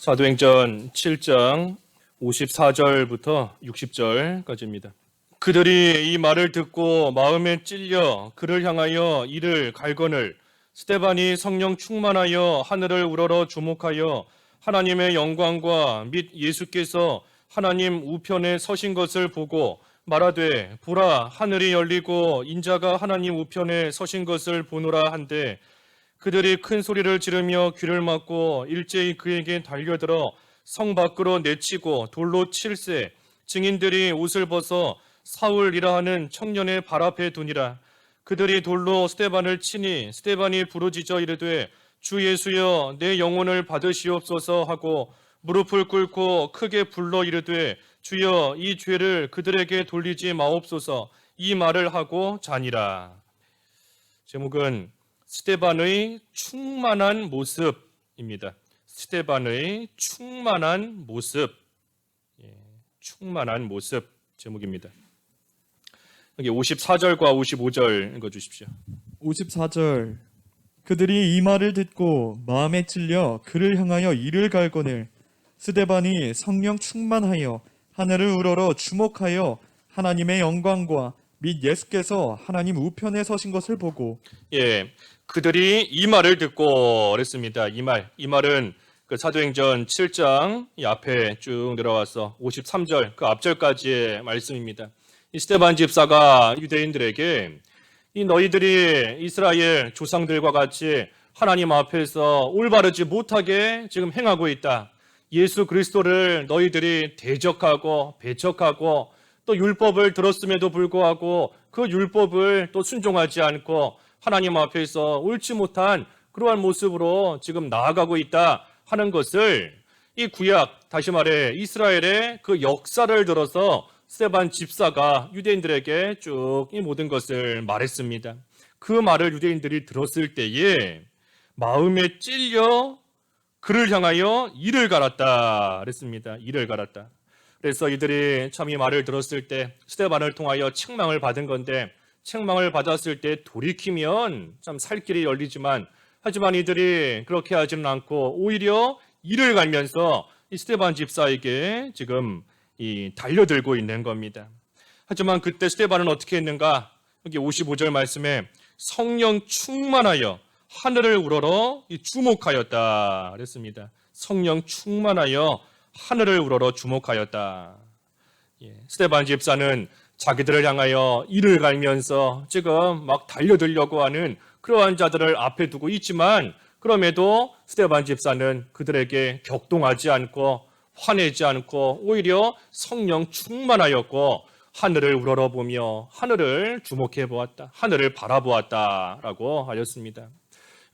사도행전 7장 54절부터 60절까지입니다. 그들이 이 말을 듣고 마음에 찔려 그를 향하여 이를 갈거늘 스데반이 성령 충만하여 하늘을 우러러 주목하여 하나님의 영광과 및 예수께서 하나님 우편에 서신 것을 보고 말하되 보라 하늘이 열리고 인자가 하나님 우편에 서신 것을 보노라 한데 그들이 큰 소리를 지르며 귀를 막고 일제히 그에게 달려들어 성 밖으로 내치고 돌로 칠세 증인들이 옷을 벗어 사울이라 하는 청년의 발 앞에 두니라. 그들이 돌로 스데반을 치니 스데반이 부르짖어 이르되 주 예수여 내 영혼을 받으시옵소서 하고 무릎을 꿇고 크게 불러 이르되 주여 이 죄를 그들에게 돌리지 마옵소서 이 말을 하고 자니라. 제목은 스데반의 충만한 모습입니다. 스데반의 충만한 모습, 충만한 모습 제목입니다. 여기 54절과 55절 읽어주십시오. 54절 그들이 이 말을 듣고 마음에 찔려 그를 향하여 이를 갈거늘 스데반이 성령 충만하여 하늘을 우러러 주목하여 하나님의 영광과 및 예수께서 하나님 우편에 서신 것을 보고 그들이 이 말을 듣고 그랬습니다. 이 말은 그 사도행전 7장 이 앞에 쭉 내려와서 53절 그 앞절까지의 말씀입니다. 이 스데반 집사가 유대인들에게 이 너희들이 이스라엘 조상들과 같이 하나님 앞에서 올바르지 못하게 지금 행하고 있다. 예수 그리스도를 너희들이 대적하고 배척하고 또 율법을 들었음에도 불구하고 그 율법을 또 순종하지 않고 하나님 앞에서 옳지 못한 그러한 모습으로 지금 나아가고 있다 하는 것을 이 구약, 다시 말해 이스라엘의 그 역사를 들어서 스데반 집사가 유대인들에게 쭉 이 모든 것을 말했습니다. 그 말을 유대인들이 들었을 때에 마음에 찔려 그를 향하여 이를 갈았다 그랬습니다. 이를 갈았다. 그래서 이들이 참 이 말을 들었을 때 스데반을 통하여 책망을 받은 건데 책망을 받았을 때 돌이키면 참 살 길이 열리지만 하지만 이들이 그렇게 하지는 않고 오히려 이를 갈면서 이 스데반 집사에게 지금 달려들고 있는 겁니다. 하지만 그때 스데반은 어떻게 했는가? 여기 55절 말씀에 성령 충만하여 하늘을 우러러 주목하였다 그랬습니다. 성령 충만하여 하늘을 우러러 주목하였다. 스데반 집사는 자기들을 향하여 이를 갈면서 지금 막 달려들려고 하는 그러한 자들을 앞에 두고 있지만 그럼에도 스데반 집사는 그들에게 격동하지 않고 화내지 않고 오히려 성령 충만하였고 하늘을 우러러보며 하늘을 주목해 보았다. 하늘을 바라보았다라고 하였습니다.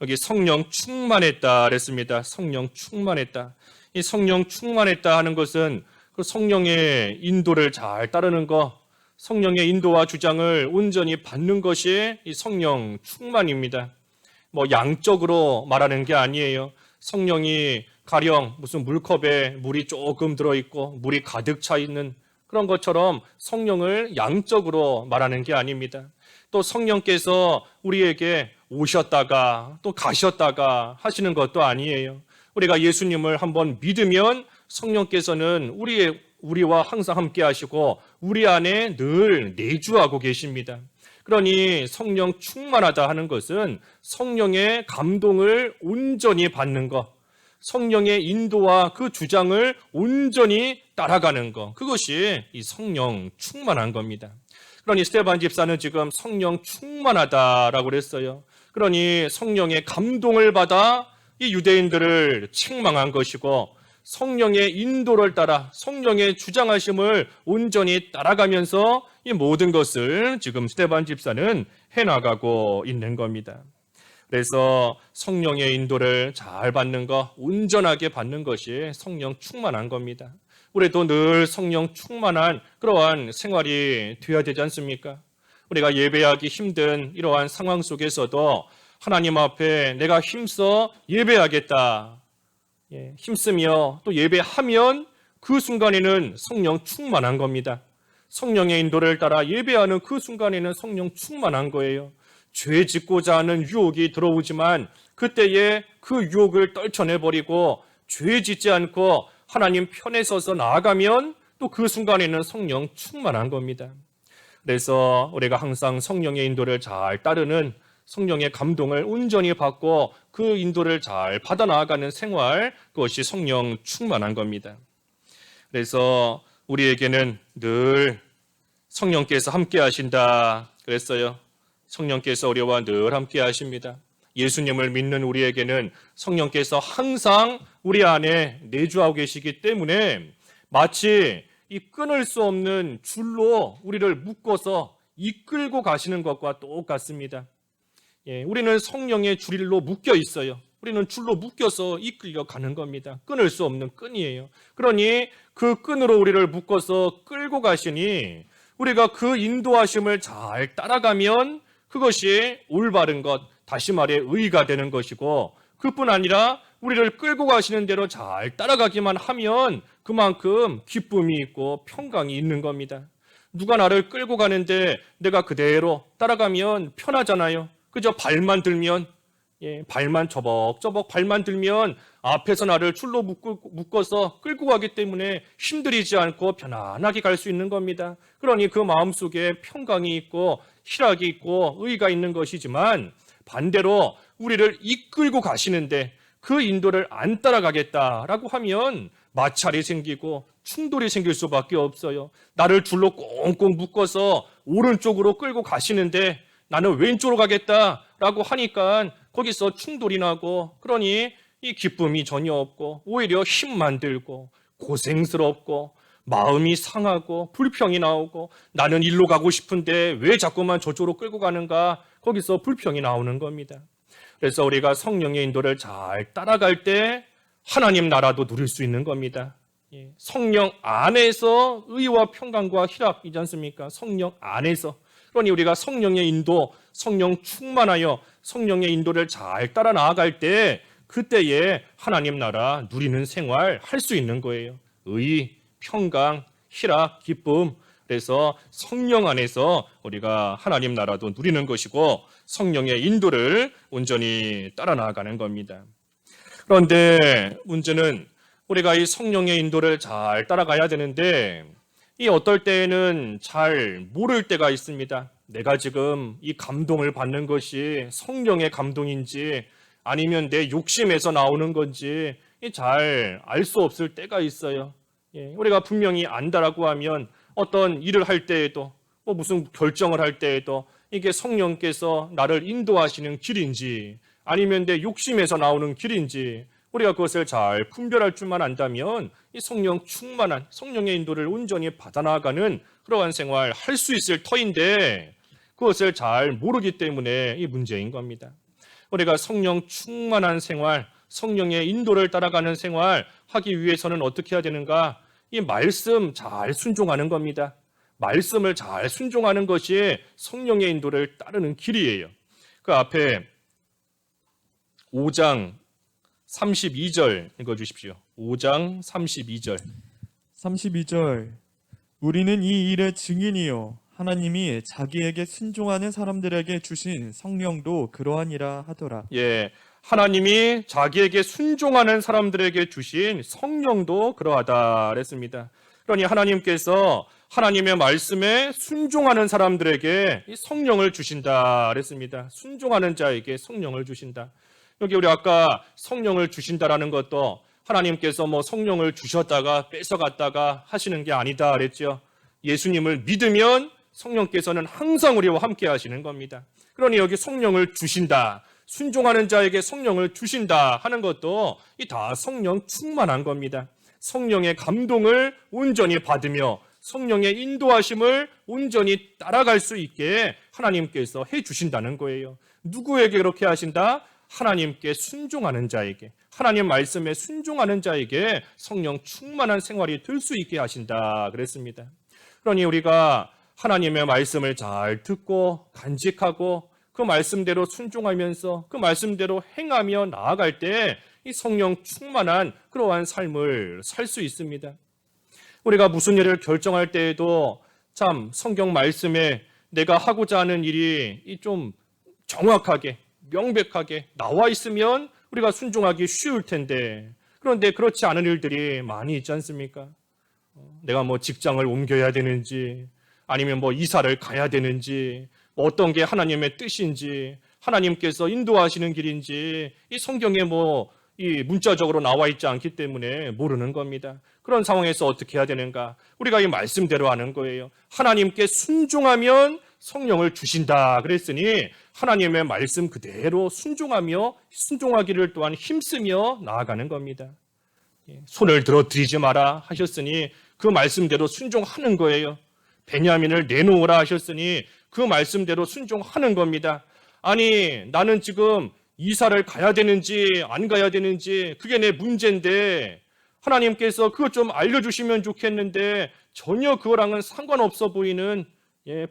여기 성령 충만했다 그랬습니다. 성령 충만했다. 이 성령 충만했다 하는 것은 그 성령의 인도를 잘 따르는 것, 성령의 인도와 주장을 온전히 받는 것이 이 성령 충만입니다. 양적으로 말하는 게 아니에요. 성령이 가령 무슨 물컵에 물이 조금 들어있고 물이 가득 차 있는 그런 것처럼 성령을 양적으로 말하는 게 아닙니다. 또 성령께서 우리에게 오셨다가 또 가셨다가 하시는 것도 아니에요. 우리가 예수님을 한번 믿으면 성령께서는 우리와 항상 함께 하시고 우리 안에 늘 내주하고 계십니다. 그러니 성령 충만하다 하는 것은 성령의 감동을 온전히 받는 것, 성령의 인도와 그 주장을 온전히 따라가는 것, 그것이 이 성령 충만한 겁니다. 그러니 스데반 집사는 지금 성령 충만하다라고 그랬어요. 그러니 성령의 감동을 받아 이 유대인들을 책망한 것이고 성령의 인도를 따라 성령의 주장하심을 온전히 따라가면서 이 모든 것을 지금 스데반 집사는 해나가고 있는 겁니다. 그래서 성령의 인도를 잘 받는 것, 온전하게 받는 것이 성령 충만한 겁니다. 우리도 늘 성령 충만한 그러한 생활이 되어야 되지 않습니까? 우리가 예배하기 힘든 이러한 상황 속에서도 하나님 앞에 내가 힘써 예배하겠다. 힘쓰며 또 예배하면 그 순간에는 성령 충만한 겁니다. 성령의 인도를 따라 예배하는 그 순간에는 성령 충만한 거예요. 죄 짓고자 하는 유혹이 들어오지만 그때에 그 유혹을 떨쳐내버리고 죄 짓지 않고 하나님 편에 서서 나아가면 또 그 순간에는 성령 충만한 겁니다. 그래서 우리가 항상 성령의 인도를 잘 따르는, 성령의 감동을 온전히 받고 그 인도를 잘 받아 나아가는 생활, 그것이 성령 충만한 겁니다. 그래서 우리에게는 늘 성령께서 함께 하신다 그랬어요. 성령께서 우리와 늘 함께 하십니다. 예수님을 믿는 우리에게는 성령께서 항상 우리 안에 내주하고 계시기 때문에 마치 이 끊을 수 없는 줄로 우리를 묶어서 이끌고 가시는 것과 똑같습니다. 우리는 성령의 줄로 묶여 있어요. 우리는 줄로 묶여서 이끌려 가는 겁니다. 끊을 수 없는 끈이에요. 그러니 그 끈으로 우리를 묶어서 끌고 가시니 우리가 그 인도하심을 잘 따라가면 그것이 올바른 것, 다시 말해 의가 되는 것이고, 그뿐 아니라 우리를 끌고 가시는 대로 잘 따라가기만 하면 그만큼 기쁨이 있고 평강이 있는 겁니다. 누가 나를 끌고 가는데 내가 그대로 따라가면 편하잖아요. 그저 발만 들면, 발만 저벅저벅 발만 들면 앞에서 나를 줄로 묶어서 끌고 가기 때문에 힘들이지 않고 편안하게 갈 수 있는 겁니다. 그러니 그 마음속에 평강이 있고 희락이 있고 의가 있는 것이지만, 반대로 우리를 이끌고 가시는데 그 인도를 안 따라가겠다라고 하면 마찰이 생기고 충돌이 생길 수밖에 없어요. 나를 줄로 꽁꽁 묶어서 오른쪽으로 끌고 가시는데 나는 왼쪽으로 가겠다라고 하니까 거기서 충돌이 나고, 그러니 이 기쁨이 전혀 없고 오히려 힘만 들고 고생스럽고 마음이 상하고 불평이 나오고, 나는 일로 가고 싶은데 왜 자꾸만 저쪽으로 끌고 가는가, 거기서 불평이 나오는 겁니다. 그래서 우리가 성령의 인도를 잘 따라갈 때 하나님 나라도 누릴 수 있는 겁니다. 성령 안에서 의와 평강과 희락이지 않습니까? 성령 안에서. 그러니 우리가 성령의 인도, 성령 충만하여 성령의 인도를 잘 따라 나아갈 때 그때에 하나님 나라 누리는 생활 할 수 있는 거예요. 의, 평강, 희락, 기쁨. 그래서 성령 안에서 우리가 하나님 나라도 누리는 것이고 성령의 인도를 온전히 따라 나아가는 겁니다. 그런데 문제는 우리가 이 성령의 인도를 잘 따라가야 되는데 이 어떨 때에는 잘 모를 때가 있습니다. 내가 지금 이 감동을 받는 것이 성령의 감동인지 아니면 내 욕심에서 나오는 건지 잘 알 수 없을 때가 있어요. 우리가 분명히 안다라고 하면 어떤 일을 할 때에도 무슨 결정을 할 때에도 이게 성령께서 나를 인도하시는 길인지 아니면 내 욕심에서 나오는 길인지 우리가 그것을 잘 분별할 줄만 안다면 이 성령 충만한 성령의 인도를 온전히 받아나가는 그러한 생활 할 수 있을 터인데 그것을 잘 모르기 때문에 이 문제인 겁니다. 우리가 성령 충만한 생활, 성령의 인도를 따라가는 생활 하기 위해서는 어떻게 해야 되는가? 이 말씀 잘 순종하는 겁니다. 말씀을 잘 순종하는 것이 성령의 인도를 따르는 길이에요. 그 앞에 5장 32절 읽어주십시오. 5장 32절. 32절. 우리는 이 일의 증인이요 하나님이 자기에게 순종하는 사람들에게 주신 성령도 그러하니라 하더라. 하나님이 자기에게 순종하는 사람들에게 주신 성령도 그러하다 그랬습니다. 그러니 하나님께서 하나님의 말씀에 순종하는 사람들에게 성령을 주신다 그랬습니다. 순종하는 자에게 성령을 주신다. 여기 우리 아까 성령을 주신다라는 것도 하나님께서 성령을 주셨다가 뺏어갔다가 하시는 게 아니다 그랬죠. 예수님을 믿으면 성령께서는 항상 우리와 함께 하시는 겁니다. 그러니 여기 성령을 주신다, 순종하는 자에게 성령을 주신다 하는 것도 다 성령 충만한 겁니다. 성령의 감동을 온전히 받으며 성령의 인도하심을 온전히 따라갈 수 있게 하나님께서 해주신다는 거예요. 누구에게 그렇게 하신다? 하나님께 순종하는 자에게, 하나님 말씀에 순종하는 자에게 성령 충만한 생활이 될 수 있게 하신다 그랬습니다. 그러니 우리가 하나님의 말씀을 잘 듣고 간직하고 그 말씀대로 순종하면서 그 말씀대로 행하며 나아갈 때 이 성령 충만한 그러한 삶을 살 수 있습니다. 우리가 무슨 일을 결정할 때에도 참 성경 말씀에 내가 하고자 하는 일이 좀 정확하게 명백하게 나와 있으면 우리가 순종하기 쉬울 텐데, 그런데 그렇지 않은 일들이 많이 있지 않습니까? 내가 뭐 직장을 옮겨야 되는지, 아니면 뭐 이사를 가야 되는지, 뭐 어떤 게 하나님의 뜻인지, 하나님께서 인도하시는 길인지 이 성경에 뭐 이 문자적으로 나와 있지 않기 때문에 모르는 겁니다. 그런 상황에서 어떻게 해야 되는가? 우리가 이 말씀대로 하는 거예요. 하나님께 순종하면 성령을 주신다 그랬으니 하나님의 말씀 그대로 순종하며 순종하기를 또한 힘쓰며 나아가는 겁니다. 손을 들어 드리지 마라 하셨으니 그 말씀대로 순종하는 거예요. 베냐민을 내놓으라 하셨으니 그 말씀대로 순종하는 겁니다. 아니, 나는 지금 이사를 가야 되는지 안 가야 되는지 그게 내 문제인데 하나님께서 그것 좀 알려주시면 좋겠는데 전혀 그거랑은 상관없어 보이는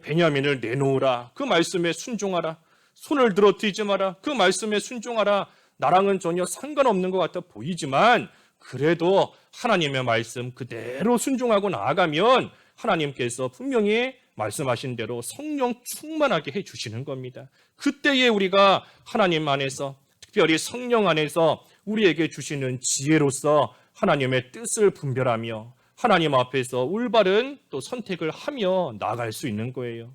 베냐민을 내놓으라. 그 말씀에 순종하라. 손을 들어 드리지 마라. 그 말씀에 순종하라. 나랑은 전혀 상관없는 것 같아 보이지만 그래도 하나님의 말씀 그대로 순종하고 나아가면 하나님께서 분명히 말씀하신 대로 성령 충만하게 해주시는 겁니다. 그때에 우리가 하나님 안에서, 특별히 성령 안에서 우리에게 주시는 지혜로서 하나님의 뜻을 분별하며 하나님 앞에서 올바른 또 선택을 하며 나아갈 수 있는 거예요.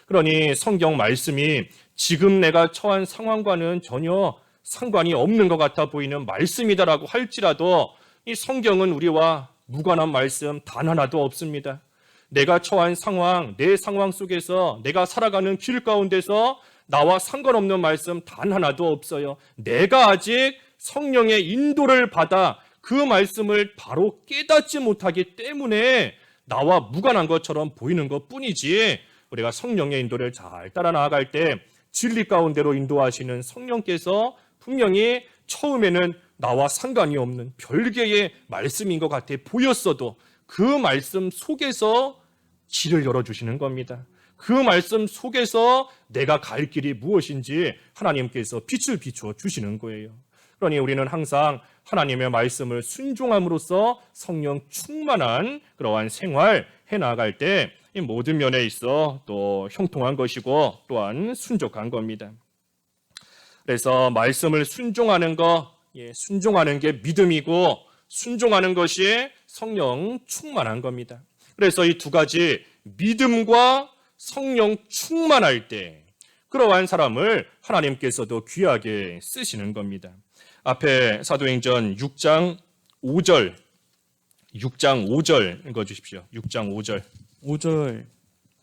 그러니 성경 말씀이 지금 내가 처한 상황과는 전혀 상관이 없는 것 같아 보이는 말씀이다라고 할지라도 이 성경은 우리와 무관한 말씀 단 하나도 없습니다. 내가 처한 상황, 내 상황 속에서 내가 살아가는 길 가운데서 나와 상관없는 말씀 단 하나도 없어요. 내가 아직 성령의 인도를 받아 그 말씀을 바로 깨닫지 못하기 때문에 나와 무관한 것처럼 보이는 것뿐이지 우리가 성령의 인도를 잘 따라 나아갈 때 진리 가운데로 인도하시는 성령께서 분명히 처음에는 나와 상관이 없는 별개의 말씀인 것 같아 보였어도 그 말씀 속에서 길을 열어주시는 겁니다. 그 말씀 속에서 내가 갈 길이 무엇인지 하나님께서 빛을 비추어 주시는 거예요. 그러니 우리는 항상 하나님의 말씀을 순종함으로써 성령 충만한 그러한 생활 해나갈 때 이 모든 면에 있어 또 형통한 것이고 또한 순족한 겁니다. 그래서 말씀을 순종하는 것, 순종하는 게 믿음이고 순종하는 것이 성령 충만한 겁니다. 그래서 이 두 가지 믿음과 성령 충만할 때 그러한 사람을 하나님께서도 귀하게 쓰시는 겁니다. 앞에 사도행전 6장 5절 읽어주십시오. 6장 5절 5절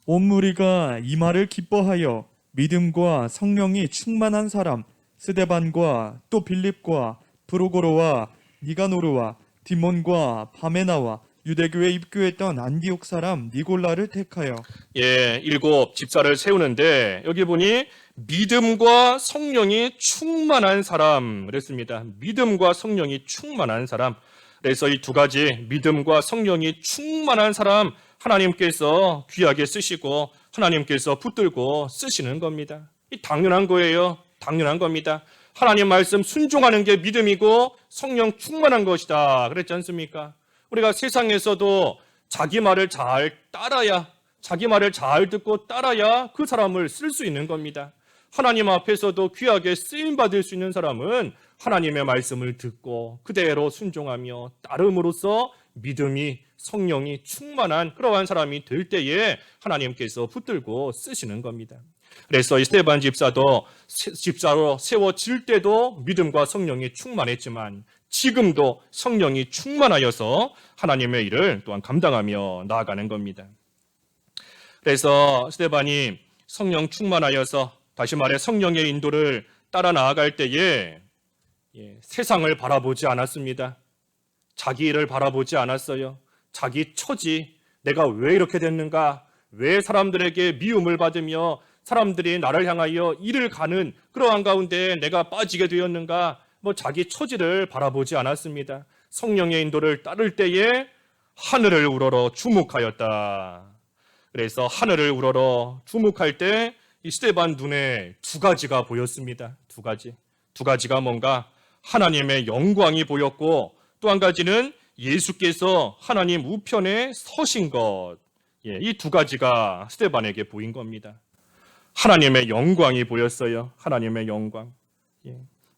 온 무리가 이 말을 기뻐하여 믿음과 성령이 충만한 사람 스데반과 또 빌립과 브로고로와 니가노르와 디몬과 바메나와 유대교에 입교했던 안디옥 사람 니골라를 택하여 7 집사를 세우는데 여기 보니 믿음과 성령이 충만한 사람 그랬습니다. 믿음과 성령이 충만한 사람. 그래서 이 두 가지 믿음과 성령이 충만한 사람 하나님께서 귀하게 쓰시고 하나님께서 붙들고 쓰시는 겁니다. 이 당연한 거예요. 당연한 겁니다. 하나님 말씀 순종하는 게 믿음이고 성령 충만한 것이다. 그랬지 않습니까? 우리가 세상에서도 자기 말을 잘 따라야, 자기 말을 잘 듣고 따라야 그 사람을 쓸 수 있는 겁니다. 하나님 앞에서도 귀하게 쓰임받을 수 있는 사람은 하나님의 말씀을 듣고 그대로 순종하며 따름으로써 믿음이 성령이 충만한 그러한 사람이 될 때에 하나님께서 붙들고 쓰시는 겁니다. 그래서 이 스데반 집사도 집사로 세워질 때도 믿음과 성령이 충만했지만 지금도 성령이 충만하여서 하나님의 일을 또한 감당하며 나아가는 겁니다. 그래서 스데반이 성령 충만하여서 다시 말해 성령의 인도를 따라 나아갈 때에 세상을 바라보지 않았습니다. 자기 일을 바라보지 않았어요. 자기 처지, 내가 왜 이렇게 됐는가? 왜 사람들에게 미움을 받으며 사람들이 나를 향하여 일을 가는 그러한 가운데 내가 빠지게 되었는가? 자기 처지를 바라보지 않았습니다. 성령의 인도를 따를 때에 하늘을 우러러 주목하였다. 그래서 하늘을 우러러 주목할 때 이 스데반 눈에 두 가지가 보였습니다. 두 가지가 뭔가 하나님의 영광이 보였고 또 한 가지는 예수께서 하나님 우편에 서신 것. 이 두 가지가 스데반에게 보인 겁니다. 하나님의 영광이 보였어요. 하나님의 영광.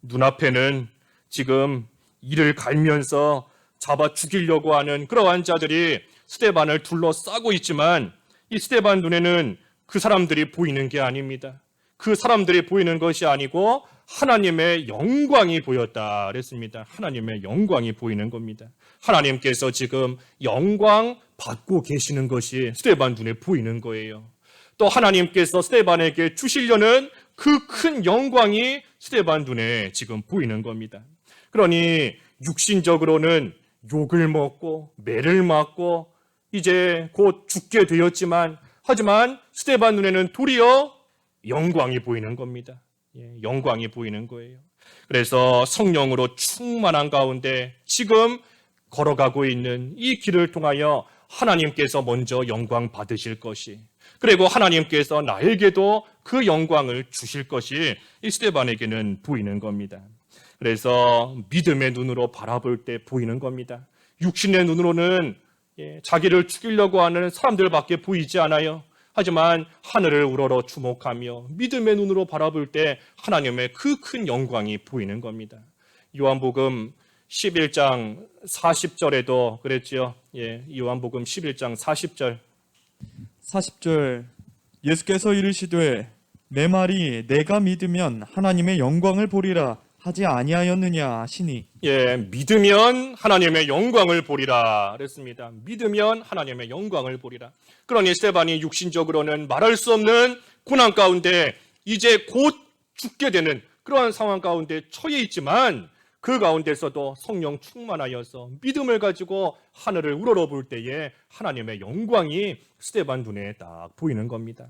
눈앞에는 지금 이를 갈면서 잡아 죽이려고 하는 그러한 자들이 스데반을 둘러싸고 있지만 이 스데반 눈에는 그 사람들이 보이는 게 아닙니다. 그 사람들이 보이는 것이 아니고 하나님의 영광이 보였다 그랬습니다. 하나님의 영광이 보이는 겁니다. 하나님께서 지금 영광 받고 계시는 것이 스데반 눈에 보이는 거예요. 또 하나님께서 스데반에게 주시려는 그 큰 영광이 스데반 눈에 지금 보이는 겁니다. 그러니 육신적으로는 욕을 먹고 매를 맞고 이제 곧 죽게 되었지만 하지만 스데반 눈에는 도리어 영광이 보이는 겁니다. 영광이 보이는 거예요. 그래서 성령으로 충만한 가운데 지금 걸어가고 있는 이 길을 통하여 하나님께서 먼저 영광 받으실 것이, 그리고 하나님께서 나에게도 그 영광을 주실 것이 이 스데반에게는 보이는 겁니다. 그래서 믿음의 눈으로 바라볼 때 보이는 겁니다. 육신의 눈으로는 자기를 죽이려고 하는 사람들밖에 보이지 않아요. 하지만 하늘을 우러러 주목하며 믿음의 눈으로 바라볼 때 하나님의 그 큰 영광이 보이는 겁니다. 요한복음 11장 40절에도 그랬지요. 요한복음 11장 40절. 40절 예수께서 이르시되 내 말이 내가 믿으면 하나님의 영광을 보리라 하지 아니하였느냐 하시니. 믿으면 하나님의 영광을 보리라 그랬습니다. 믿으면 하나님의 영광을 보리라. 그러니 스데반이 육신적으로는 말할 수 없는 고난 가운데 이제 곧 죽게 되는 그러한 상황 가운데 처해 있지만 그 가운데서도 성령 충만하여서 믿음을 가지고 하늘을 우러러 볼 때에 하나님의 영광이 스데반 눈에 딱 보이는 겁니다.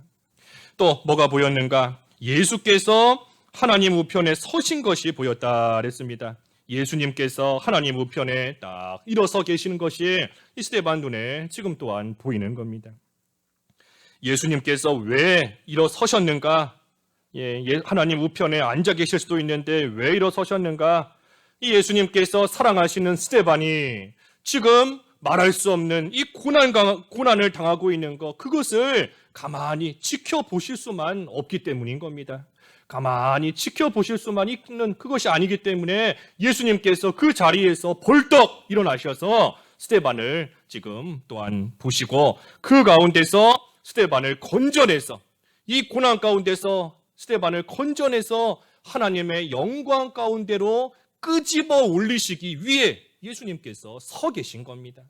또 뭐가 보였는가? 예수께서 하나님 우편에 서신 것이 보였다 그랬습니다. 예수님께서 하나님 우편에 딱 일어서 계시는 것이 이 스데반 눈에 지금 또한 보이는 겁니다. 예수님께서 왜 일어서셨는가? 하나님 우편에 앉아 계실 수도 있는데 왜 일어서셨는가? 이 예수님께서 사랑하시는 스데반이 지금 말할 수 없는 이 고난을 당하고 있는 것, 그것을 가만히 지켜보실 수만 없기 때문인 겁니다. 가만히 지켜보실 수만 있는 그것이 아니기 때문에 예수님께서 그 자리에서 벌떡 일어나셔서 스데반을 지금 또한 보시고 그 가운데서 스데반을 건져내서, 이 고난 가운데서 스데반을 건져내서 하나님의 영광 가운데로 끄집어 올리시기 위해 예수님께서 서 계신 겁니다.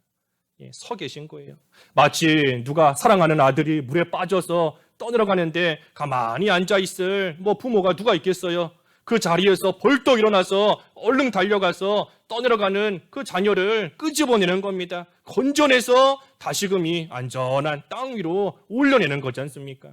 서 계신 거예요. 마치 누가 사랑하는 아들이 물에 빠져서 떠내려가는데 가만히 앉아있을 부모가 누가 있겠어요? 그 자리에서 벌떡 일어나서 얼른 달려가서 떠내려가는 그 자녀를 끄집어내는 겁니다. 건져내서 다시금 이 안전한 땅 위로 올려내는 거지 않습니까?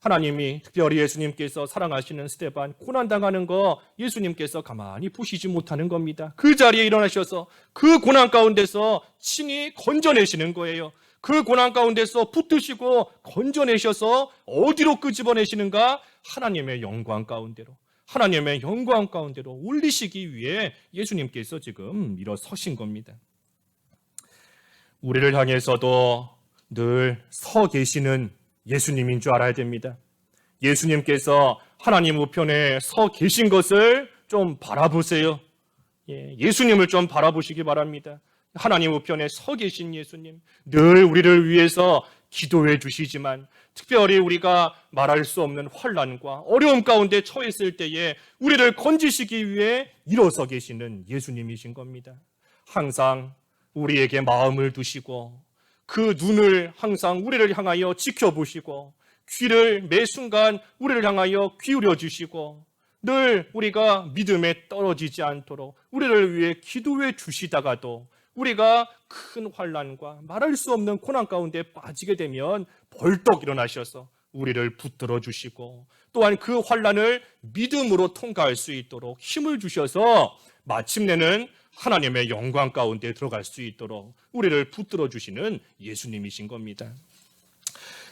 하나님이 특별히 예수님께서 사랑하시는 스데반 고난당하는 거 예수님께서 가만히 보시지 못하는 겁니다. 그 자리에 일어나셔서 그 고난 가운데서 친히 건져내시는 거예요. 그 고난 가운데서 붙드시고 건져내셔서 어디로 끄집어내시는가? 하나님의 영광 가운데로, 하나님의 영광 가운데로 올리시기 위해 예수님께서 지금 일어서신 겁니다. 우리를 향해서도 늘 서 계시는 예수님인 줄 알아야 됩니다. 예수님께서 하나님 우편에 서 계신 것을 좀 바라보세요. 예수님을 좀 바라보시기 바랍니다. 하나님 우편에 서 계신 예수님, 늘 우리를 위해서 기도해 주시지만 특별히 우리가 말할 수 없는 환난과 어려움 가운데 처했을 때에 우리를 건지시기 위해 일어서 계시는 예수님이신 겁니다. 항상 우리에게 마음을 두시고 그 눈을 항상 우리를 향하여 지켜보시고 귀를 매 순간 우리를 향하여 기울여 주시고 늘 우리가 믿음에 떨어지지 않도록 우리를 위해 기도해 주시다가도 우리가 큰 환난과 말할 수 없는 고난 가운데 빠지게 되면 벌떡 일어나셔서 우리를 붙들어 주시고 또한 그 환난을 믿음으로 통과할 수 있도록 힘을 주셔서 마침내는 하나님의 영광 가운데 들어갈 수 있도록 우리를 붙들어 주시는 예수님이신 겁니다.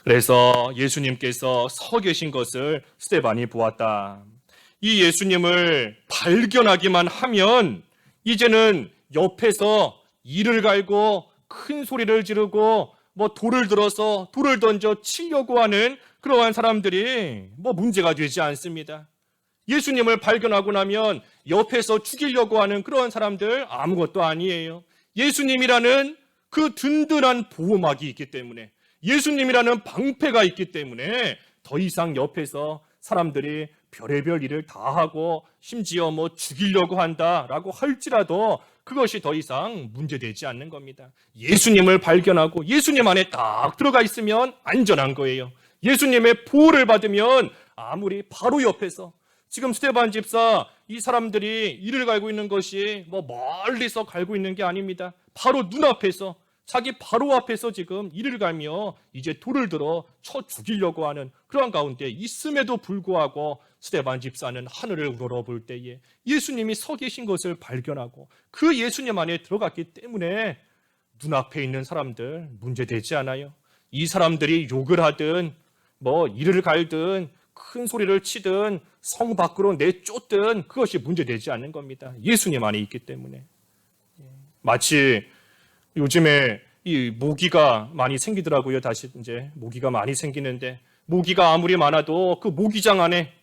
그래서 예수님께서 서 계신 것을 스데반이 보았다. 이 예수님을 발견하기만 하면 이제는 옆에서 이를 갈고 큰 소리를 지르고 돌을 들어서 돌을 던져 치려고 하는 그러한 사람들이 문제가 되지 않습니다. 예수님을 발견하고 나면 옆에서 죽이려고 하는 그런 사람들 아무것도 아니에요. 예수님이라는 그 든든한 보호막이 있기 때문에, 예수님이라는 방패가 있기 때문에 더 이상 옆에서 사람들이 별의별 일을 다 하고 심지어 뭐 죽이려고 한다라고 할지라도 그것이 더 이상 문제되지 않는 겁니다. 예수님을 발견하고 예수님 안에 딱 들어가 있으면 안전한 거예요. 예수님의 보호를 받으면 아무리 바로 옆에서, 지금 스데반 집사 이 사람들이 이를 갈고 있는 것이 뭐 멀리서 갈고 있는 게 아닙니다. 바로 눈앞에서, 자기 바로 앞에서 지금 이를 갈며 이제 돌을 들어 쳐 죽이려고 하는 그러한 가운데 있음에도 불구하고 스데반 집사는 하늘을 우러러볼 때에 예수님이 서 계신 것을 발견하고 그 예수님 안에 들어갔기 때문에 눈앞에 있는 사람들 문제되지 않아요. 이 사람들이 욕을 하든 뭐 이를 갈든 큰 소리를 치든 성 밖으로 내쫓든 그것이 문제되지 않는 겁니다. 예수님 안에 있기 때문에. 마치 요즘에 이 모기가 많이 생기더라고요. 다시 이제 모기가 많이 생기는데, 모기가 아무리 많아도 그 모기장 안에,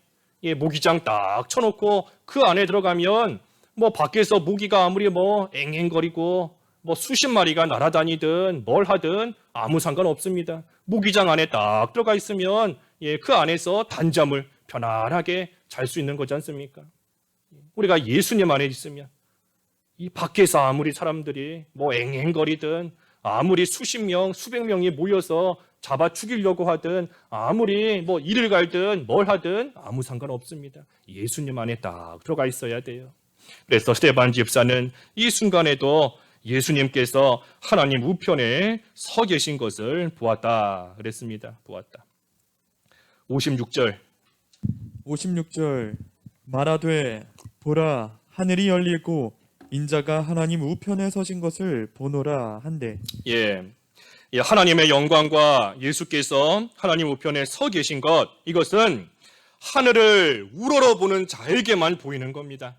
모기장 딱 쳐놓고 그 안에 들어가면 뭐 밖에서 모기가 아무리 뭐 앵앵거리고 뭐 수십 마리가 날아다니든 뭘 하든 아무 상관없습니다. 모기장 안에 딱 들어가 있으면 그 안에서 단잠을 편안하게 잘 수 있는 거지 않습니까? 우리가 예수님 안에 있으면 이 밖에서 아무리 사람들이 뭐 앵앵거리든 아무리 수십 명, 수백 명이 모여서 잡아 죽이려고 하든 아무리 뭐 이를 갈든 뭘 하든 아무 상관없습니다. 예수님 안에 딱 들어가 있어야 돼요. 그래서 스데반 집사는 이 순간에도 예수님께서 하나님 우편에 서 계신 것을 보았다 그랬습니다. 보았다. 56절 말하되 보라 하늘이 열리고 인자가 하나님 우편에 서신 것을 보노라 한대. 하나님의 영광과 예수께서 하나님 우편에 서 계신 것, 이것은 하늘을 우러러보는 자에게만 보이는 겁니다.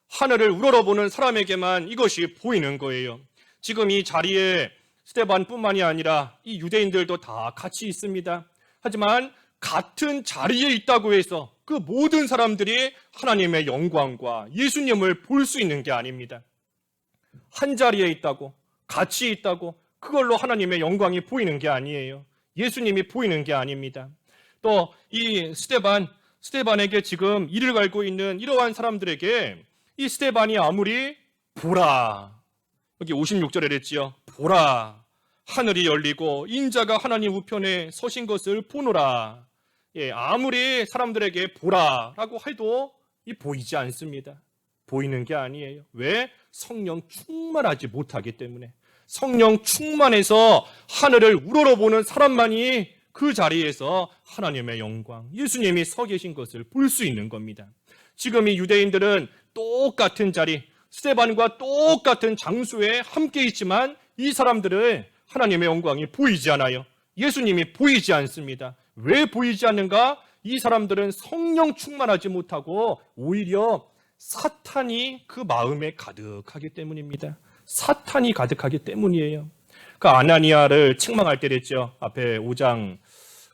하늘을 우러러보는 사람에게만 이것이 보이는 거예요. 지금 이 자리에 스데반뿐만이 아니라 이 유대인들도 다 같이 있습니다. 하지만 같은 자리에 있다고 해서 그 모든 사람들이 하나님의 영광과 예수님을 볼 수 있는 게 아닙니다. 한 자리에 있다고, 같이 있다고 그걸로 하나님의 영광이 보이는 게 아니에요. 예수님이 보이는 게 아닙니다. 또 이 스데반에게 지금 이를 갈고 있는 이러한 사람들에게 이 스데반이 아무리 보라, 여기 56절에 그랬지요. 보라, 하늘이 열리고 인자가 하나님 우편에 서신 것을 보노라. 아무리 사람들에게 보라라고 해도 보이지 않습니다. 보이는 게 아니에요. 왜? 성령 충만하지 못하기 때문에. 성령 충만해서 하늘을 우러러보는 사람만이 그 자리에서 하나님의 영광, 예수님이 서 계신 것을 볼 수 있는 겁니다. 지금 이 유대인들은 똑같은 자리, 스데반과 똑같은 장소에 함께 있지만 이 사람들은 하나님의 영광이 보이지 않아요. 예수님이 보이지 않습니다. 왜 보이지 않는가? 이 사람들은 성령 충만하지 못하고 오히려 사탄이 그 마음에 가득하기 때문입니다. 사탄이 가득하기 때문이에요. 그 아나니아를 책망할 때 그랬죠. 앞에 5장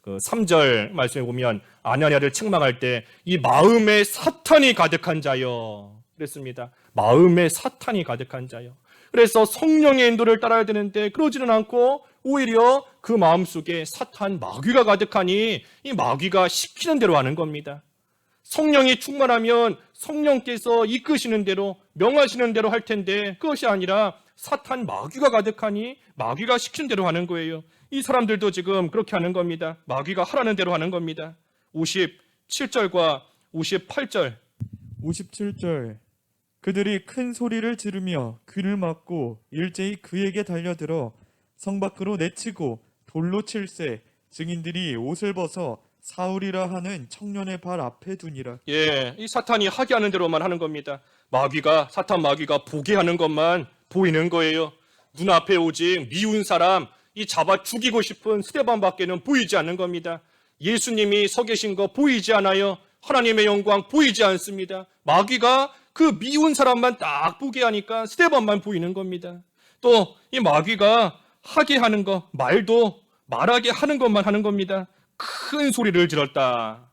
3절 말씀에 보면 아나니아를 책망할 때 이 마음에 사탄이 가득한 자여 그랬습니다. 마음에 사탄이 가득한 자여. 그래서 성령의 인도를 따라야 되는데 그러지는 않고 오히려 그 마음속에 사탄 마귀가 가득하니 이 마귀가 시키는 대로 하는 겁니다. 성령이 충만하면 성령께서 이끄시는 대로 명하시는 대로 할 텐데 그것이 아니라 사탄 마귀가 가득하니 마귀가 시키는 대로 하는 거예요. 이 사람들도 지금 그렇게 하는 겁니다. 마귀가 하라는 대로 하는 겁니다. 57절과 58절 57절 그들이 큰 소리를 지르며 귀를 막고 일제히 그에게 달려들어 성 밖으로 내치고 돌로 칠세 증인들이 옷을 벗어 사울이라 하는 청년의 발 앞에 두니라. 이 사탄이 하게 하는 대로만 하는 겁니다. 사탄 마귀가 보게 하는 것만 보이는 거예요. 눈앞에 오직 미운 사람, 이 잡아 죽이고 싶은 스데반밖에는 보이지 않는 겁니다. 예수님이 서 계신 거 보이지 않아요. 하나님의 영광 보이지 않습니다. 마귀가 그 미운 사람만 딱 보게 하니까 스데반만 보이는 겁니다. 또 이 마귀가 하게 하는 거, 말하게 하는 것만 하는 겁니다. 큰 소리를 질렀다.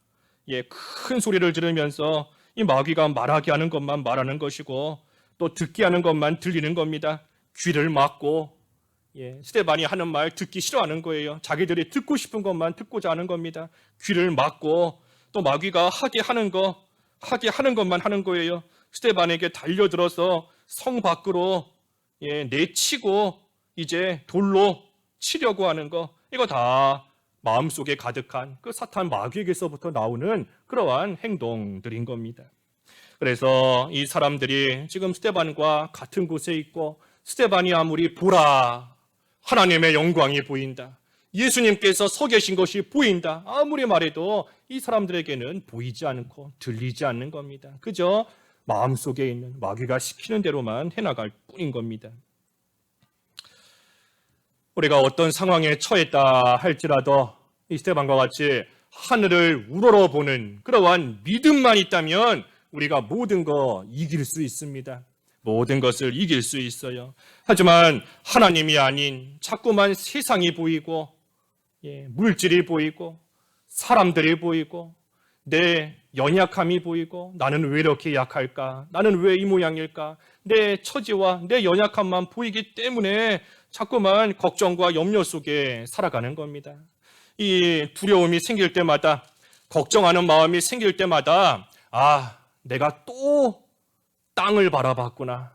큰 소리를 지르면서 이 마귀가 말하게 하는 것만 말하는 것이고 또 듣게 하는 것만 들리는 겁니다. 귀를 막고 스데반이 하는 말 듣기 싫어하는 거예요. 자기들이 듣고 싶은 것만 듣고자 하는 겁니다. 귀를 막고 또 마귀가 하게 하는 것만 하는 거예요. 스데반에게 달려들어서 성 밖으로 내치고 이제 돌로 치려고 하는 거, 이거 다 마음속에 가득한 그 사탄 마귀에게서부터 나오는 그러한 행동들인 겁니다. 그래서 이 사람들이 지금 스데반과 같은 곳에 있고 스데반이 아무리 보라, 하나님의 영광이 보인다, 예수님께서 서 계신 것이 보인다, 아무리 말해도 이 사람들에게는 보이지 않고 들리지 않는 겁니다. 그저 마음속에 있는 마귀가 시키는 대로만 해나갈 뿐인 겁니다. 우리가 어떤 상황에 처했다 할지라도 이 스데반과 같이 하늘을 우러러보는 그러한 믿음만 있다면 우리가 모든 거 이길 수 있습니다. 모든 것을 이길 수 있어요. 하지만 하나님이 아닌 자꾸만 세상이 보이고 물질이 보이고 사람들이 보이고 내 연약함이 보이고 나는 왜 이렇게 약할까? 나는 왜 이 모양일까? 내 처지와 내 연약함만 보이기 때문에 자꾸만 걱정과 염려 속에 살아가는 겁니다. 이 두려움이 생길 때마다, 걱정하는 마음이 생길 때마다 내가 또 땅을 바라봤구나,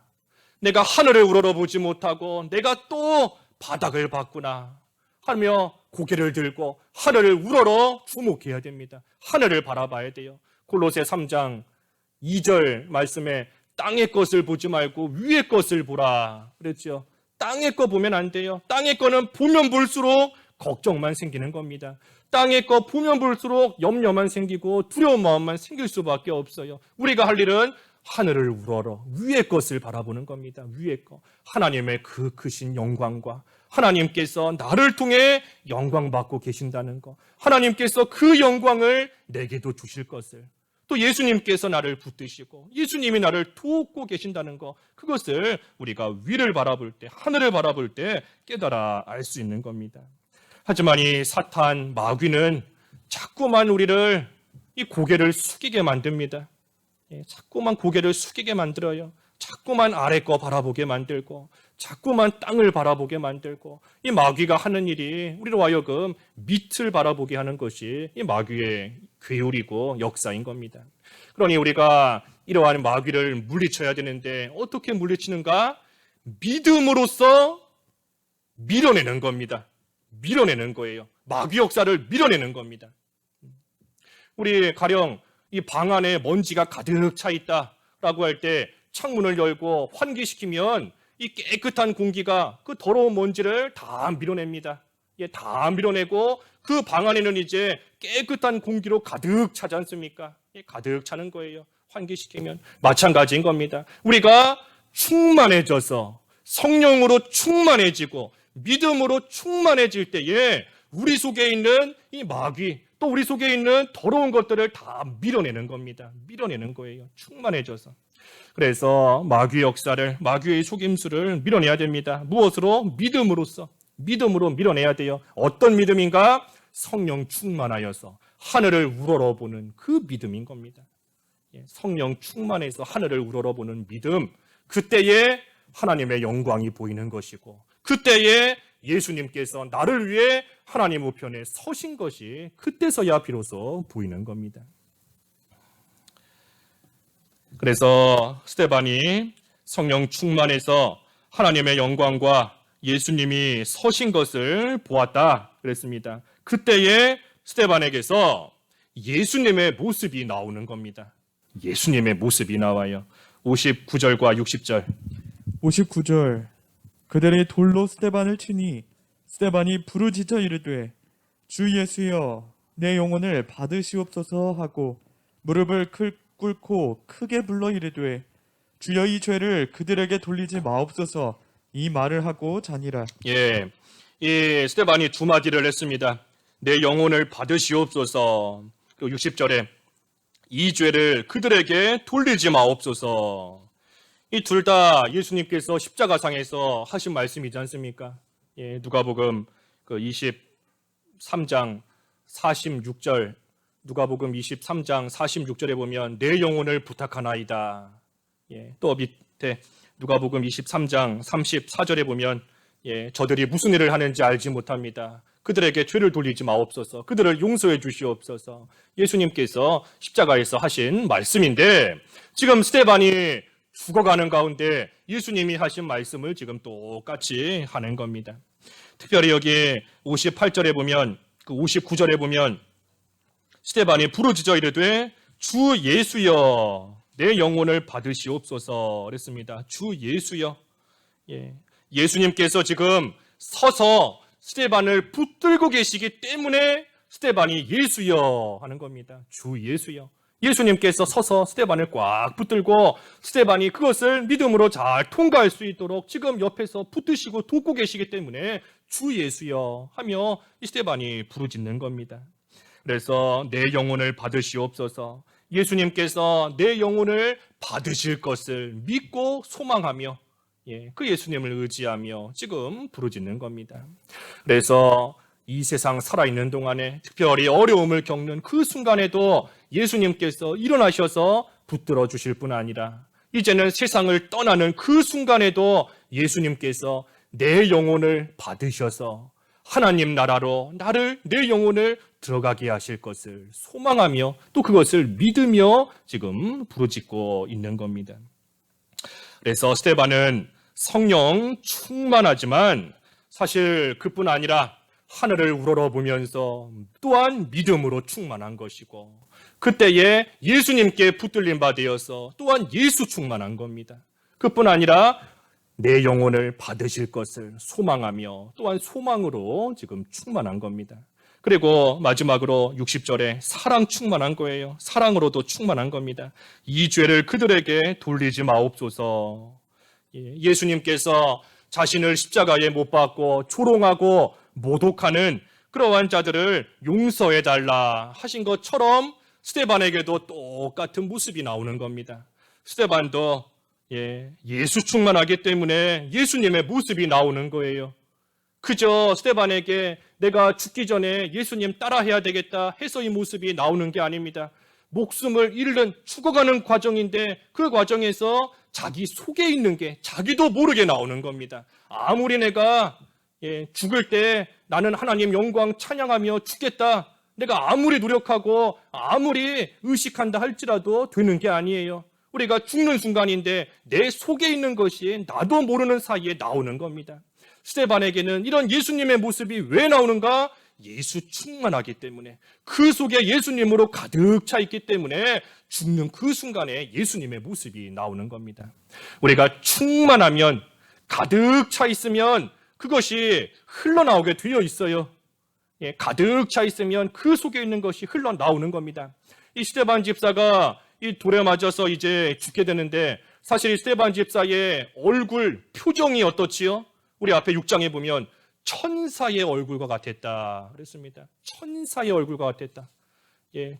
내가 하늘을 우러러보지 못하고 내가 또 바닥을 봤구나 하며 고개를 들고 하늘을 우러러 주목해야 됩니다. 하늘을 바라봐야 돼요. 골로새 3장 2절 말씀에 땅의 것을 보지 말고 위의 것을 보라 그랬죠. 땅의 거 보면 안 돼요. 땅의 거는 보면 볼수록 걱정만 생기는 겁니다. 땅의 거 보면 볼수록 염려만 생기고 두려운 마음만 생길 수밖에 없어요. 우리가 할 일은 하늘을 우러러 위의 것을 바라보는 겁니다. 위의 것, 하나님의 그 크신 영광과 하나님께서 나를 통해 영광 받고 계신다는 것, 하나님께서 그 영광을 내게도 주실 것을, 또 예수님께서 나를 붙드시고 예수님이 나를 돕고 계신다는 것, 그것을 우리가 위를 바라볼 때, 하늘을 바라볼 때 깨달아 알 수 있는 겁니다. 하지만 이 사탄 마귀는 자꾸만 우리를 이 고개를 숙이게 만듭니다. 자꾸만 고개를 숙이게 만들어요. 자꾸만 아래 거 바라보게 만들고 자꾸만 땅을 바라보게 만들고, 이 마귀가 하는 일이 우리로 하여금 밑을 바라보게 하는 것이 이 마귀의 괴율이고 역사인 겁니다. 그러니 우리가 이러한 마귀를 물리쳐야 되는데 어떻게 물리치는가? 믿음으로써 밀어내는 겁니다. 밀어내는 거예요. 마귀 역사를 밀어내는 겁니다. 우리 가령 이 방 안에 먼지가 가득 차 있다라고 할 때 창문을 열고 환기시키면 이 깨끗한 공기가 그 더러운 먼지를 다 밀어냅니다. 다 밀어내고 그 방 안에는 이제 깨끗한 공기로 가득 차지 않습니까? 가득 차는 거예요. 환기시키면 마찬가지인 겁니다. 우리가 충만해져서 성령으로 충만해지고 믿음으로 충만해질 때에 우리 속에 있는 이 마귀, 또 우리 속에 있는 더러운 것들을 다 밀어내는 겁니다. 밀어내는 거예요. 충만해져서. 그래서 마귀의 역사를, 마귀의 속임수를 밀어내야 됩니다. 무엇으로? 믿음으로써. 믿음으로 밀어내야 돼요. 어떤 믿음인가? 성령 충만하여서 하늘을 우러러보는 그 믿음인 겁니다. 성령 충만해서 하늘을 우러러보는 믿음, 그때에 하나님의 영광이 보이는 것이고, 그때에 예수님께서 나를 위해 하나님 우편에 서신 것이 그때서야 비로소 보이는 겁니다. 그래서 스데반이 성령 충만해서 하나님의 영광과 예수님이 서신 것을 보았다 그랬습니다. 그때에 스데반에게서 예수님의 모습이 나오는 겁니다. 예수님의 모습이 나와요. 59절과 60절. 59절. 그들이 돌로 스데반을 치니 스데반이 부르짖어 이르되 주 예수여 내 영혼을 받으시옵소서 하고 무릎을 꿇고 크게 불러 이르되 주여 이 죄를 그들에게 돌리지 마옵소서, 이 말을 하고 자니라. 이 스데반이 두 마디를 했습니다. 내 영혼을 받으시옵소서. 또 60절에 이 죄를 그들에게 돌리지 마옵소서. 이 둘 다 예수님께서 십자가상에서 하신 말씀이지 않습니까? 누가복음 그 23장 46절도 누가복음 23장 46절에 보면 내 영혼을 부탁하나이다. 또 밑에 누가복음 23장 34절에 보면 저들이 무슨 일을 하는지 알지 못합니다. 그들에게 죄를 돌리지 마옵소서. 그들을 용서해 주시옵소서. 예수님께서 십자가에서 하신 말씀인데 지금 스데반이 죽어가는 가운데 예수님이 하신 말씀을 지금 똑같이 하는 겁니다. 특별히 여기 58절에 보면 59절에 보면 스데반이 부르짖어 이르되 주 예수여 내 영혼을 받으시옵소서 그랬습니다. 주 예수여. 예수님께서 지금 서서 스데반을 붙들고 계시기 때문에 스데반이 예수여 하는 겁니다. 주 예수여. 예수님께서 서서 스데반을 꽉 붙들고 스데반이 그것을 믿음으로 잘 통과할 수 있도록 지금 옆에서 붙드시고 돕고 계시기 때문에 주 예수여 하며 이 스데반이 부르짖는 겁니다. 그래서 내 영혼을 받으시옵소서. 예수님께서 내 영혼을 받으실 것을 믿고 소망하며 그 예수님을 의지하며 지금 부르짖는 겁니다. 그래서 이 세상 살아있는 동안에 특별히 어려움을 겪는 그 순간에도 예수님께서 일어나셔서 붙들어 주실 뿐 아니라 이제는 세상을 떠나는 그 순간에도 예수님께서 내 영혼을 받으셔서 하나님 나라로 내 영혼을 들어가게 하실 것을 소망하며 또 그것을 믿으며 지금 부르짖고 있는 겁니다. 그래서 스데반은 성령 충만하지만 사실 그뿐 아니라 하늘을 우러러보면서 또한 믿음으로 충만한 것이고 그때에 예수님께 붙들림 받으어서 또한 예수 충만한 겁니다. 그뿐 아니라 내 영혼을 받으실 것을 소망하며 또한 소망으로 지금 충만한 겁니다. 그리고 마지막으로 60절에 사랑 충만한 거예요. 사랑으로도 충만한 겁니다. 이 죄를 그들에게 돌리지 마옵소서. 예수님께서 자신을 십자가에 못 박고 조롱하고 모독하는 그러한 자들을 용서해달라 하신 것처럼 스데반에게도 똑같은 모습이 나오는 겁니다. 스데반도 예수 충만하기 때문에 예수님의 모습이 나오는 거예요. 그저 스데반에게 내가 죽기 전에 예수님 따라해야 되겠다 해서 이 모습이 나오는 게 아닙니다. 목숨을 잃는 죽어가는 과정인데 그 과정에서 자기 속에 있는 게 자기도 모르게 나오는 겁니다. 아무리 내가 죽을 때 나는 하나님 영광 찬양하며 죽겠다. 내가 아무리 노력하고 아무리 의식한다 할지라도 되는 게 아니에요. 우리가 죽는 순간인데 내 속에 있는 것이 나도 모르는 사이에 나오는 겁니다. 스데반에게는 이런 예수님의 모습이 왜 나오는가? 예수 충만하기 때문에 그 속에 예수님으로 가득 차 있기 때문에 죽는 그 순간에 예수님의 모습이 나오는 겁니다. 우리가 충만하면 가득 차 있으면 그것이 흘러나오게 되어 있어요. 가득 차 있으면 그 속에 있는 것이 흘러나오는 겁니다. 이 스데반 집사가 이 돌에 맞아서 이제 죽게 되는데 사실 이 스데반 집사의 얼굴 표정이 어떻지요? 우리 앞에 6장에 보면 천사의 얼굴과 같았다 그랬습니다. 천사의 얼굴과 같았다.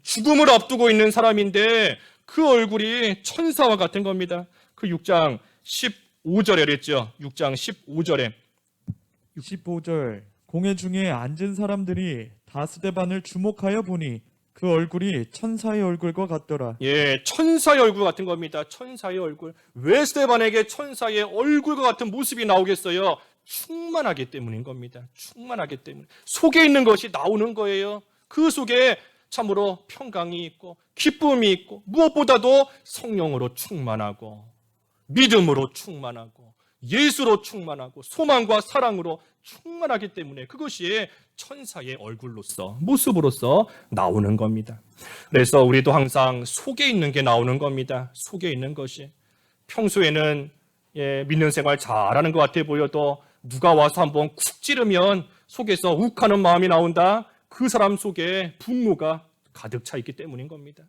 죽음을 앞두고 있는 사람인데 그 얼굴이 천사와 같은 겁니다. 그 6장 15절에 그랬죠. 6장 15절에 15절 공회 중에 앉은 사람들이 다 스데반을 주목하여 보니 그 얼굴이 천사의 얼굴과 같더라. 천사의 얼굴 같은 겁니다. 천사의 얼굴. 왜 스데반에게 천사의 얼굴과 같은 모습이 나오겠어요? 충만하기 때문인 겁니다. 충만하기 때문에. 속에 있는 것이 나오는 거예요. 그 속에 참으로 평강이 있고 기쁨이 있고 무엇보다도 성령으로 충만하고 믿음으로 충만하고 예수로 충만하고 소망과 사랑으로 충만하기 때문에 그것이 천사의 얼굴로서 모습으로서 나오는 겁니다. 그래서 우리도 항상 속에 있는 게 나오는 겁니다. 속에 있는 것이 평소에는 믿는 생활 잘하는 것 같아 보여도 누가 와서 한번 쿡 찌르면 속에서 욱하는 마음이 나온다. 그 사람 속에 분노가 가득 차 있기 때문인 겁니다.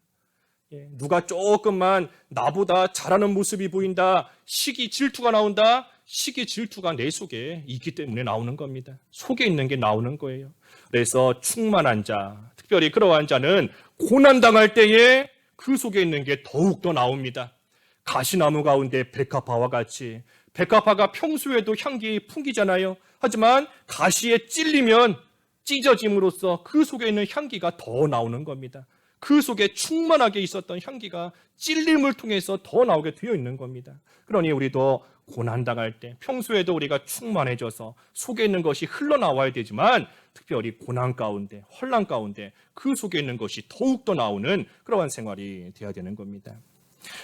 누가 조금만 나보다 잘하는 모습이 보인다. 시기 질투가 나온다. 시기 질투가 내 속에 있기 때문에 나오는 겁니다. 속에 있는 게 나오는 거예요. 그래서 충만한 자, 특별히 그러한 자는 고난당할 때에 그 속에 있는 게 더욱더 나옵니다. 가시나무 가운데 백합화와 같이 백합화가 평소에도 향기 풍기잖아요. 하지만 가시에 찔리면 찢어짐으로써 그 속에 있는 향기가 더 나오는 겁니다. 그 속에 충만하게 있었던 향기가 찔림을 통해서 더 나오게 되어 있는 겁니다. 그러니 우리도 고난당할 때 평소에도 우리가 충만해져서 속에 있는 것이 흘러나와야 되지만 특별히 고난 가운데, 환난 가운데 그 속에 있는 것이 더욱더 나오는 그러한 생활이 되어야 되는 겁니다.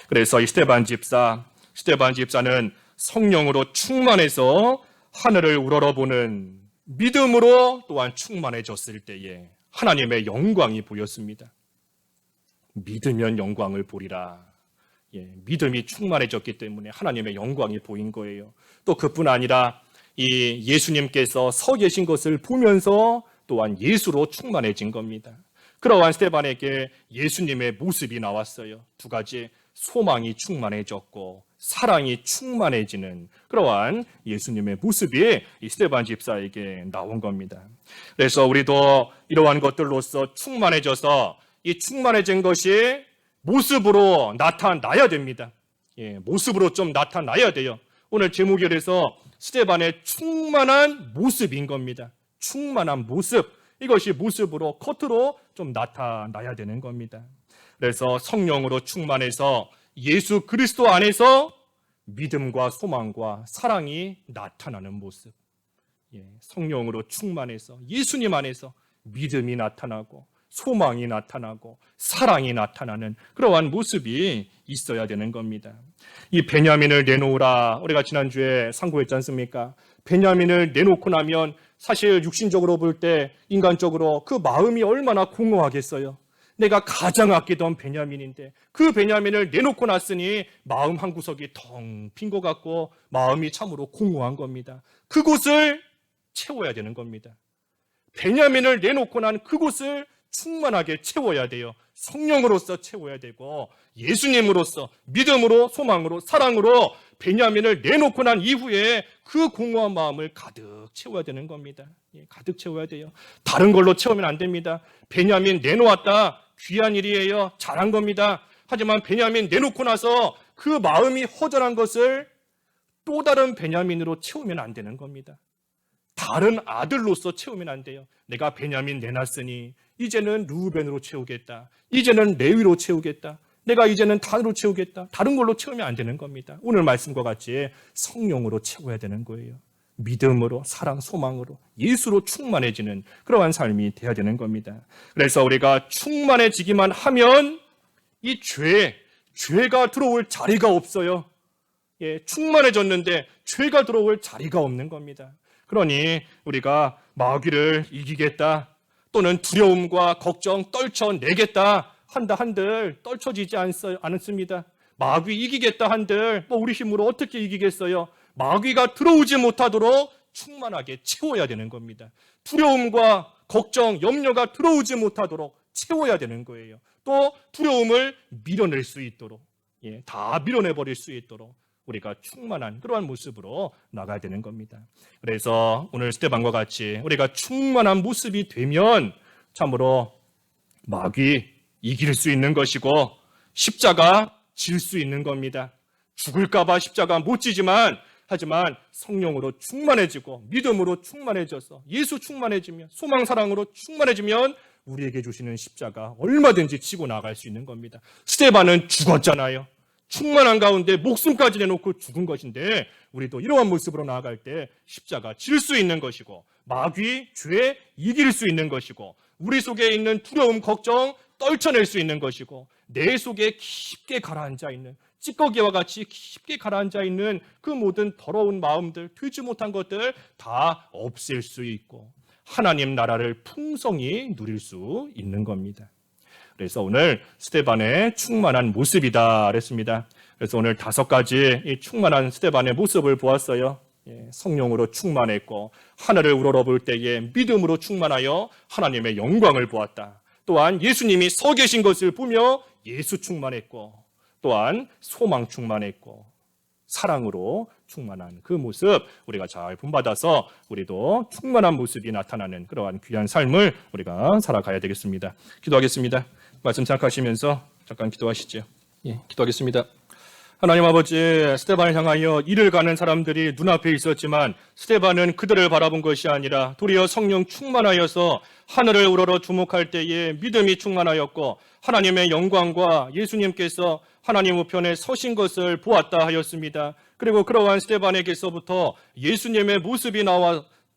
그래서 이 스데반 집사는 성령으로 충만해서 하늘을 우러러보는 믿음으로 또한 충만해졌을 때에 하나님의 영광이 보였습니다. 믿으면 영광을 보리라. 믿음이 충만해졌기 때문에 하나님의 영광이 보인 거예요. 또 그뿐 아니라 이 예수님께서 서 계신 것을 보면서 또한 예수로 충만해진 겁니다. 그러한 스데반에게 예수님의 모습이 나왔어요. 두 가지, 소망이 충만해졌고 사랑이 충만해지는 그러한 예수님의 모습이 이 스데반 집사에게 나온 겁니다. 그래서 우리도 이러한 것들로서 충만해져서 이 충만해진 것이 모습으로 나타나야 됩니다. 모습으로 좀 나타나야 돼요. 오늘 제목이 그래서 스데반의 충만한 모습인 겁니다. 충만한 모습, 이것이 모습으로 겉으로 좀 나타나야 되는 겁니다. 그래서 성령으로 충만해서 예수 그리스도 안에서 믿음과 소망과 사랑이 나타나는 모습. 성령으로 충만해서 예수님 안에서 믿음이 나타나고 소망이 나타나고 사랑이 나타나는 그러한 모습이 있어야 되는 겁니다. 이 베냐민을 내놓으라, 우리가 지난주에 상고했지 않습니까? 베냐민을 내놓고 나면 사실 육신적으로 볼 때 인간적으로 그 마음이 얼마나 공허하겠어요. 내가 가장 아끼던 베냐민인데 그 베냐민을 내놓고 났으니 마음 한구석이 텅 빈 것 같고 마음이 참으로 공허한 겁니다. 그곳을 채워야 되는 겁니다. 베냐민을 내놓고 난 그곳을 충만하게 채워야 돼요. 성령으로서 채워야 되고 예수님으로서 믿음으로 소망으로 사랑으로 베냐민을 내놓고 난 이후에 그 공허한 마음을 가득 채워야 되는 겁니다. 가득 채워야 돼요. 다른 걸로 채우면 안 됩니다. 베냐민 내놓았다. 귀한 일이에요. 잘한 겁니다. 하지만 베냐민 내놓고 나서 그 마음이 허전한 것을 또 다른 베냐민으로 채우면 안 되는 겁니다. 다른 아들로서 채우면 안 돼요. 내가 베냐민 내놨으니 이제는 르우벤으로 채우겠다. 이제는 레위로 채우겠다. 내가 이제는 단으로 채우겠다. 다른 걸로 채우면 안 되는 겁니다. 오늘 말씀과 같이 성령으로 채워야 되는 거예요. 믿음으로, 사랑, 소망으로, 예수로 충만해지는 그러한 삶이 되어야 되는 겁니다. 그래서 우리가 충만해지기만 하면 이 죄가 들어올 자리가 없어요. 충만해졌는데 죄가 들어올 자리가 없는 겁니다. 그러니 우리가 마귀를 이기겠다 또는 두려움과 걱정 떨쳐내겠다 한들 떨쳐지지 않습니다. 마귀 이기겠다 한들 우리 힘으로 어떻게 이기겠어요? 마귀가 들어오지 못하도록 충만하게 채워야 되는 겁니다. 두려움과 걱정, 염려가 들어오지 못하도록 채워야 되는 거예요. 또 두려움을 밀어낼 수 있도록, 다 밀어내버릴 수 있도록 우리가 충만한 그러한 모습으로 나가야 되는 겁니다. 그래서 오늘 스데반과 같이 우리가 충만한 모습이 되면 참으로 마귀 이길 수 있는 것이고 십자가 질 수 있는 겁니다. 죽을까봐 십자가 못 지지만 하지만 성령으로 충만해지고 믿음으로 충만해져서 예수 충만해지면 소망 사랑으로 충만해지면 우리에게 주시는 십자가 얼마든지 지고 나갈 수 있는 겁니다. 스데반은 죽었잖아요. 충만한 가운데 목숨까지 내놓고 죽은 것인데 우리도 이러한 모습으로 나아갈 때 십자가 질 수 있는 것이고 마귀, 죄 이길 수 있는 것이고 우리 속에 있는 두려움, 걱정 떨쳐낼 수 있는 것이고 내 속에 깊게 가라앉아 있는 찌꺼기와 같이 깊게 가라앉아 있는 그 모든 더러운 마음들, 되지 못한 것들 다 없앨 수 있고 하나님 나라를 풍성히 누릴 수 있는 겁니다. 그래서 오늘 스데반의 충만한 모습이다 그랬습니다. 그래서 오늘 5가지 이 충만한 스데반의 모습을 보았어요. 성령으로 충만했고 하늘을 우러러볼 때에 믿음으로 충만하여 하나님의 영광을 보았다. 또한 예수님이 서 계신 것을 보며 예수 충만했고 또한 소망 충만했고 사랑으로 충만한 그 모습 우리가 잘 본받아서 우리도 충만한 모습이 나타나는 그러한 귀한 삶을 우리가 살아가야 되겠습니다. 기도하겠습니다. 말씀 생각하시면서 잠깐 기도하시죠. 기도하겠습니다. 하나님 아버지, 스데반을 향하여 이를 가는 사람들이 눈앞에 있었지만 스데반은 그들을 바라본 것이 아니라 도리어 성령 충만하여서 하늘을 우러러 주목할 때에 믿음이 충만하였고 하나님의 영광과 예수님께서 하나님 우편에 서신 것을 보았다 하였습니다. 그리고 그러한 스데반에게서부터 예수님의 모습이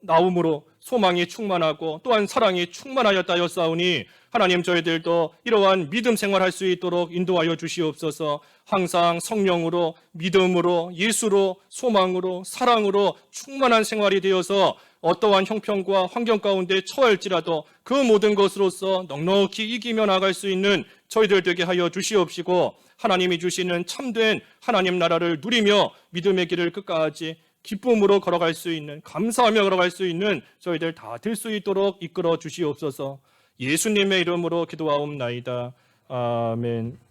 나옴으로 소망이 충만하고 또한 사랑이 충만하였다 하였사오니 하나님, 저희들도 이러한 믿음 생활할 수 있도록 인도하여 주시옵소서. 항상 성령으로, 믿음으로, 예수로, 소망으로, 사랑으로 충만한 생활이 되어서 어떠한 형편과 환경 가운데 처할지라도 그 모든 것으로서 넉넉히 이기며 나갈 수 있는 저희들 되게 하여 주시옵시고, 하나님이 주시는 참된 하나님 나라를 누리며 믿음의 길을 끝까지 기쁨으로 걸어갈 수 있는, 감사하며 걸어갈 수 있는 저희들 다 될 수 있도록 이끌어 주시옵소서. 예수님의 이름으로 기도하옵나이다. 아멘.